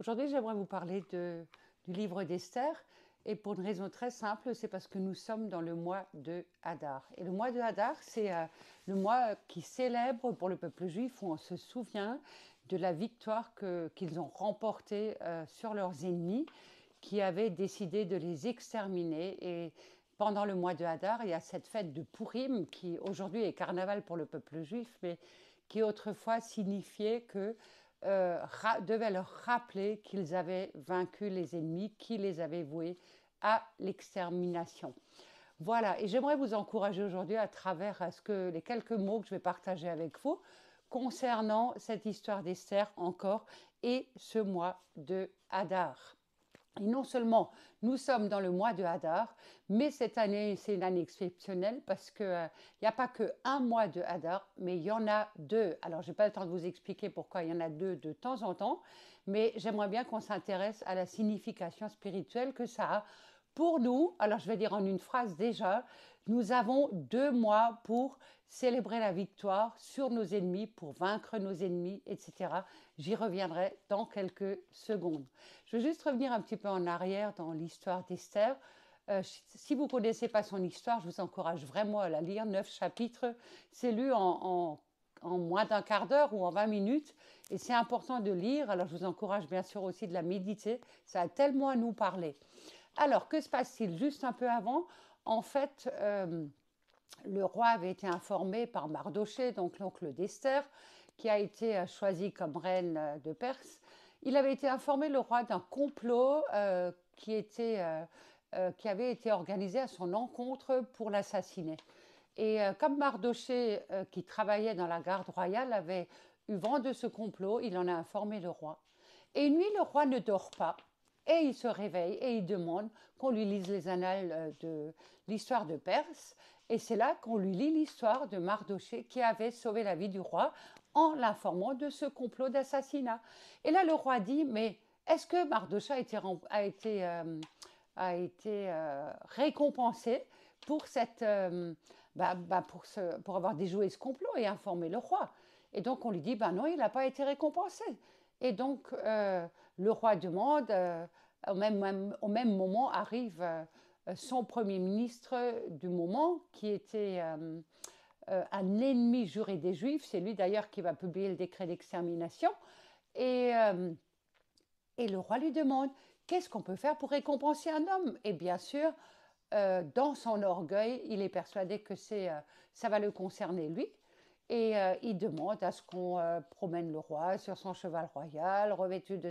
Aujourd'hui, j'aimerais vous parler du livre d'Esther. Et pour une raison très simple, c'est parce que nous sommes dans le mois de Hadar. Et le mois de Hadar, c'est le mois qui célèbre pour le peuple juif, où on se souvient de la victoire qu'ils ont remportée sur leurs ennemis, qui avaient décidé de les exterminer. Et pendant le mois de Hadar, il y a cette fête de Purim, qui aujourd'hui est carnaval pour le peuple juif, mais qui autrefois signifiait que devait leur rappeler qu'ils avaient vaincu les ennemis, qui les avaient voués à l'extermination. Voilà, et j'aimerais vous encourager aujourd'hui à travers les quelques mots que je vais partager avec vous concernant cette histoire d'Esther encore et ce mois de Hadar. Et non seulement nous sommes dans le mois de Hadar, mais cette année, c'est une année exceptionnelle parce qu'il n'y a pas qu'un mois de Hadar, mais il y en a deux. Alors, je n'ai pas le temps de vous expliquer pourquoi il y en a deux de temps en temps, mais j'aimerais bien qu'on s'intéresse à la signification spirituelle que ça a pour nous. Alors, je vais dire en une phrase déjà, nous avons 2 mois pour célébrer la victoire sur nos ennemis, pour vaincre nos ennemis, etc. J'y reviendrai dans quelques secondes. Je veux juste revenir un petit peu en arrière dans l'histoire d'Esther. Si vous ne connaissez pas son histoire, je vous encourage vraiment à la lire. 9 chapitres, c'est lu en moins d'un quart d'heure ou en 20 minutes. Et c'est important de lire. Alors, je vous encourage bien sûr aussi de la méditer. Ça a tellement à nous parler. Alors, que se passe-t-il juste un peu avant? En fait, le roi avait été informé par Mardochée, donc l'oncle d'Esther, qui a été choisi comme reine de Perse. Il avait été informé, le roi, d'un complot qui avait été organisé à son encontre pour l'assassiner. Et comme Mardochée, qui travaillait dans la garde royale, avait eu vent de ce complot, il en a informé le roi. Et une nuit, le roi ne dort pas. Et il se réveille et il demande qu'on lui lise les annales de l'histoire de Perse. Et c'est là qu'on lui lit l'histoire de Mardochée qui avait sauvé la vie du roi en l'informant de ce complot d'assassinat. Et là, le roi dit, mais est-ce que Mardochée a été récompensé pour, pour avoir déjoué ce complot et informé le roi? Et donc on lui dit, non, il n'a pas été récompensé. Et donc le roi demande, au même moment arrive son premier ministre du moment, qui était un ennemi juré des Juifs. C'est lui d'ailleurs qui va publier le décret d'extermination. Et le roi lui demande, qu'est-ce qu'on peut faire pour récompenser un homme? Et bien sûr, dans son orgueil, il est persuadé que ça va le concerner lui. Et il demande à ce qu'on promène le roi sur son cheval royal, revêtu de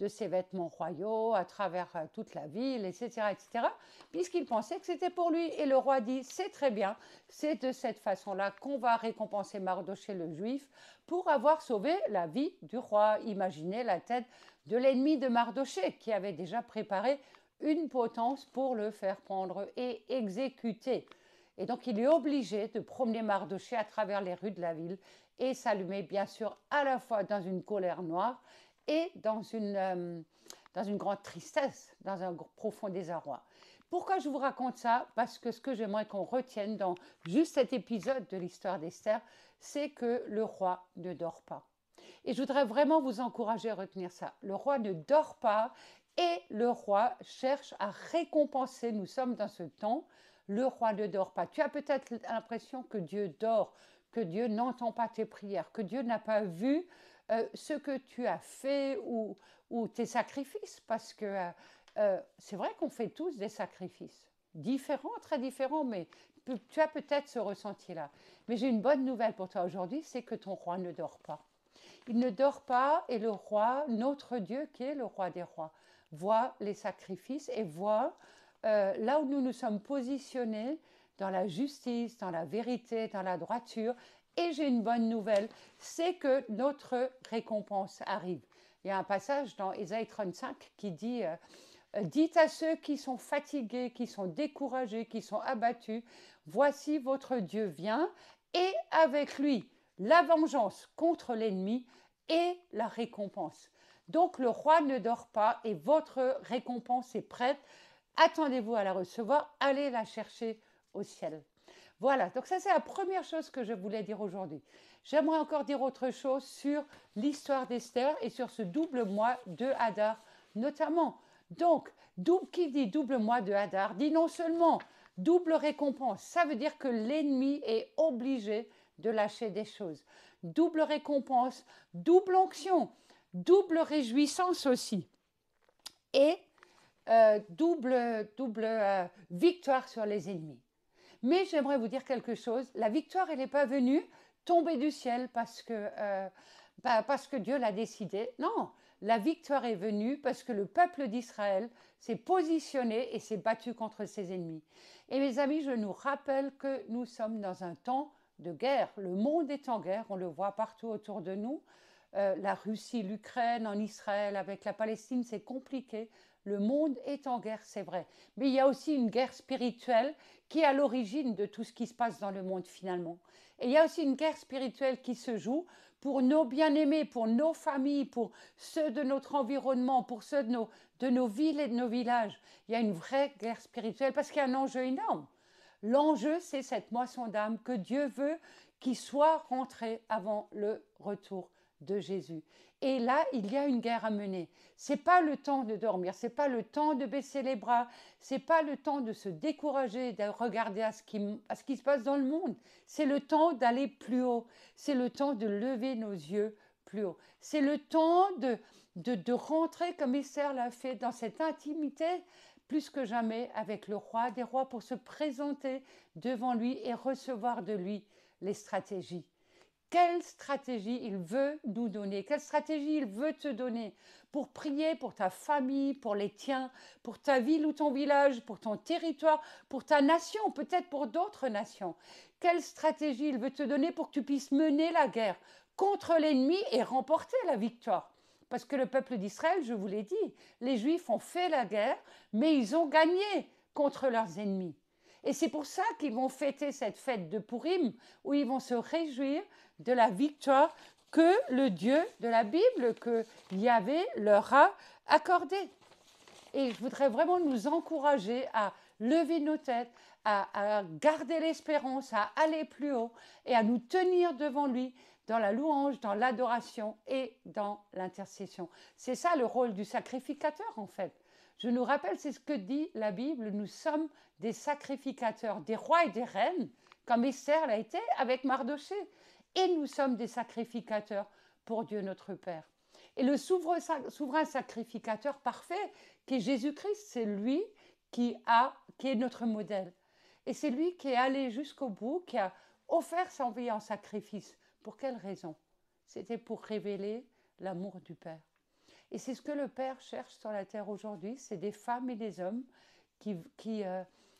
ses vêtements royaux, à travers toute la ville, etc., etc., puisqu'il pensait que c'était pour lui. Et le roi dit, c'est très bien, c'est de cette façon-là qu'on va récompenser Mardochée le juif pour avoir sauvé la vie du roi. Imaginez la tête de l'ennemi de Mardochée, qui avait déjà préparé une potence pour le faire prendre et exécuter. Et donc, il est obligé de promener Mardochée à travers les rues de la ville, et ça le met bien sûr à la fois dans une colère noire et dans une grande tristesse, dans un profond désarroi. Pourquoi je vous raconte ça? Parce que ce que j'aimerais qu'on retienne dans juste cet épisode de l'histoire d'Esther, c'est que le roi ne dort pas. Et je voudrais vraiment vous encourager à retenir ça. Le roi ne dort pas et le roi cherche à récompenser. Nous sommes dans ce temps. Le roi ne dort pas. Tu as peut-être l'impression que Dieu dort, que Dieu n'entend pas tes prières, que Dieu n'a pas vu ce que tu as fait ou tes sacrifices, parce que c'est vrai qu'on fait tous des sacrifices, différents, très différents, mais tu as peut-être ce ressenti-là. Mais j'ai une bonne nouvelle pour toi aujourd'hui, c'est que ton roi ne dort pas. Il ne dort pas et le roi, notre Dieu qui est le roi des rois, voit les sacrifices et voit là où nous nous sommes positionnés dans la justice, dans la vérité, dans la droiture. Et j'ai une bonne nouvelle, c'est que notre récompense arrive. Il y a un passage dans Ésaïe 35 qui dit dites à ceux qui sont fatigués, qui sont découragés, qui sont abattus, voici votre Dieu vient, et avec lui la vengeance contre l'ennemi et la récompense. Donc le roi ne dort pas et votre récompense est prête. Attendez-vous à la recevoir, allez la chercher au ciel. Voilà, donc ça c'est la première chose que je voulais dire aujourd'hui. J'aimerais encore dire autre chose sur l'histoire d'Esther et sur ce double mois de Hadar notamment. Donc, qui dit double mois de Hadar dit non seulement double récompense, ça veut dire que l'ennemi est obligé de lâcher des choses. Double récompense, double onction, double réjouissance aussi. Et double victoire sur les ennemis. Mais j'aimerais vous dire quelque chose. La victoire, elle n'est pas venue tomber du ciel parce que Dieu l'a décidé. Non, la victoire est venue parce que le peuple d'Israël s'est positionné et s'est battu contre ses ennemis. Et mes amis, je nous rappelle que nous sommes dans un temps de guerre. Le monde est en guerre, on le voit partout autour de nous. La Russie, l'Ukraine, en Israël, avec la Palestine, c'est compliqué. Le monde est en guerre, c'est vrai. Mais il y a aussi une guerre spirituelle qui est à l'origine de tout ce qui se passe dans le monde finalement. Et il y a aussi une guerre spirituelle qui se joue pour nos bien-aimés, pour nos familles, pour ceux de notre environnement, pour ceux de nos villes et de nos villages. Il y a une vraie guerre spirituelle parce qu'il y a un enjeu énorme. L'enjeu, c'est cette moisson d'âme que Dieu veut qu'il soit rentré avant le retour de Jésus. Et là, il y a une guerre à mener. C'est pas le temps de dormir, c'est pas le temps de baisser les bras, c'est pas le temps de se décourager, de regarder à ce qui se passe dans le monde. C'est le temps d'aller plus haut. C'est le temps de lever nos yeux plus haut. C'est le temps de rentrer comme Esther l'a fait dans cette intimité plus que jamais avec le roi des rois pour se présenter devant lui et recevoir de lui les stratégies. Quelle stratégie il veut nous donner, quelle stratégie il veut te donner pour prier pour ta famille, pour les tiens, pour ta ville ou ton village, pour ton territoire, pour ta nation, peut-être pour d'autres nations. Quelle stratégie il veut te donner pour que tu puisses mener la guerre contre l'ennemi et remporter la victoire. Parce que le peuple d'Israël, je vous l'ai dit, les Juifs ont fait la guerre, mais ils ont gagné contre leurs ennemis. Et c'est pour ça qu'ils vont fêter cette fête de Pourim, où ils vont se réjouir de la victoire que le Dieu de la Bible, que Yahvé leur a accordée. Et je voudrais vraiment nous encourager à lever nos têtes, à garder l'espérance, à aller plus haut et à nous tenir devant lui dans la louange, dans l'adoration et dans l'intercession. C'est ça le rôle du sacrificateur en fait. Je nous rappelle, c'est ce que dit la Bible, nous sommes des sacrificateurs, des rois et des reines, comme Esther l'a été avec Mardoché. Et nous sommes des sacrificateurs pour Dieu notre Père. Et le souverain sacrificateur parfait, qui est Jésus-Christ, c'est lui qui est notre modèle. Et c'est lui qui est allé jusqu'au bout, qui a offert sa vie en sacrifice. Pour quelle raison? C'était pour révéler l'amour du Père. Et c'est ce que le Père cherche sur la terre aujourd'hui, c'est des femmes et des hommes qui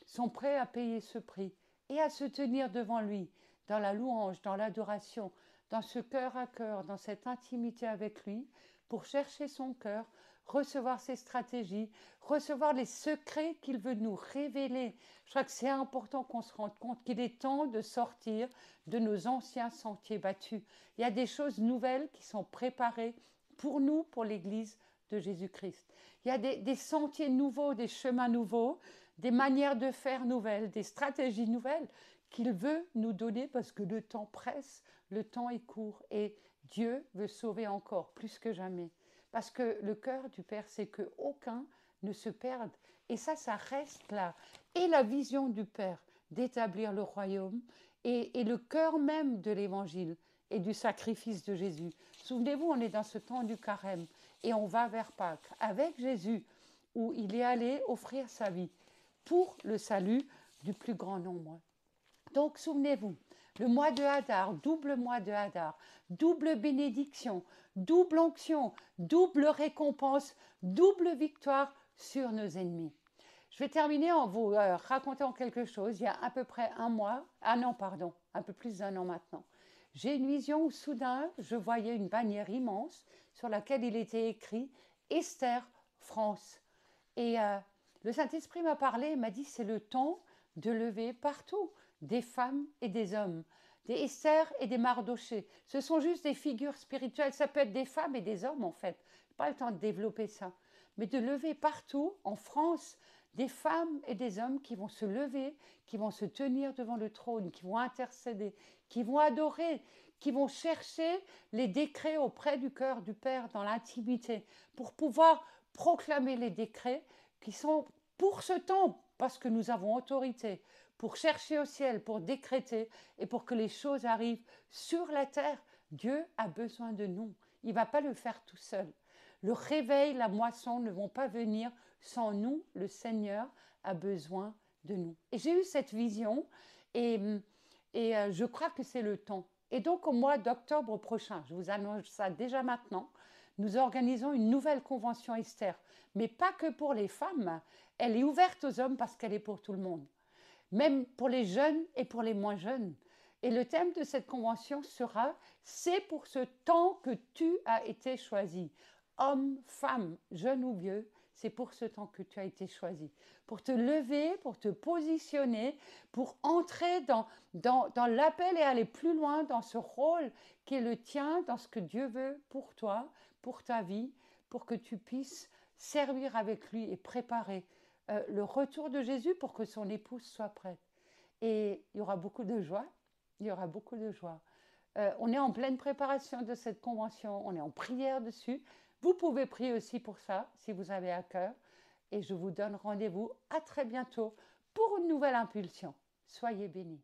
sont prêts à payer ce prix et à se tenir devant lui, dans la louange, dans l'adoration, dans ce cœur à cœur, dans cette intimité avec lui, pour chercher son cœur, recevoir ses stratégies, recevoir les secrets qu'il veut nous révéler. Je crois que c'est important qu'on se rende compte qu'il est temps de sortir de nos anciens sentiers battus. Il y a des choses nouvelles qui sont préparées pour nous, pour l'Église de Jésus-Christ. Il y a des sentiers nouveaux, des chemins nouveaux, des manières de faire nouvelles, des stratégies nouvelles qu'il veut nous donner parce que le temps presse, le temps est court et Dieu veut sauver encore plus que jamais. Parce que le cœur du Père, c'est qu'aucun ne se perde. Et ça reste là. Et la vision du Père d'établir le royaume et le cœur même de l'Évangile et du sacrifice de Jésus. Souvenez-vous, on est dans ce temps du carême et on va vers Pâques avec Jésus où il est allé offrir sa vie pour le salut du plus grand nombre. Donc, souvenez-vous, le mois de Hadar, double mois de Hadar, double bénédiction, double onction, double récompense, double victoire sur nos ennemis. Je vais terminer en vous racontant quelque chose. Il y a à peu près un peu plus d'un an maintenant. J'ai une vision où soudain, je voyais une bannière immense sur laquelle il était écrit « Esther, France ». Et le Saint-Esprit m'a parlé et m'a dit « c'est le temps de lever partout des femmes et des hommes, des Esther et des Mardoché. Ce sont juste des figures spirituelles, ça peut être des femmes et des hommes en fait. Je n'ai pas le temps de développer ça. Mais de lever partout, en France, des femmes et des hommes qui vont se lever, qui vont se tenir devant le trône, qui vont intercéder, qui vont adorer, qui vont chercher les décrets auprès du cœur du Père dans l'intimité, pour pouvoir proclamer les décrets qui sont pour ce temps, parce que nous avons autorité, pour chercher au ciel, pour décréter et pour que les choses arrivent sur la terre. Dieu a besoin de nous. Il ne va pas le faire tout seul. Le réveil, la moisson ne vont pas venir sans nous. Le Seigneur a besoin de nous. Et j'ai eu cette vision et, je crois que c'est le temps. Et donc au mois d'octobre prochain, je vous annonce ça déjà maintenant, nous organisons une nouvelle convention Esther, mais pas que pour les femmes. Elle est ouverte aux hommes parce qu'elle est pour tout le monde, même pour les jeunes et pour les moins jeunes. Et le thème de cette convention sera « C'est pour ce temps que tu as été choisi ». Homme, femme, jeune ou vieux, c'est pour ce temps que tu as été choisi. Pour te lever, pour te positionner, pour entrer dans l'appel et aller plus loin dans ce rôle qui est le tien, dans ce que Dieu veut pour toi, pour ta vie, pour que tu puisses servir avec lui et préparer le retour de Jésus pour que son épouse soit prête. Et il y aura beaucoup de joie, il y aura beaucoup de joie. On est en pleine préparation de cette convention, on est en prière dessus. Vous pouvez prier aussi pour ça, si vous avez à cœur. Et je vous donne rendez-vous à très bientôt pour une nouvelle impulsion. Soyez bénis.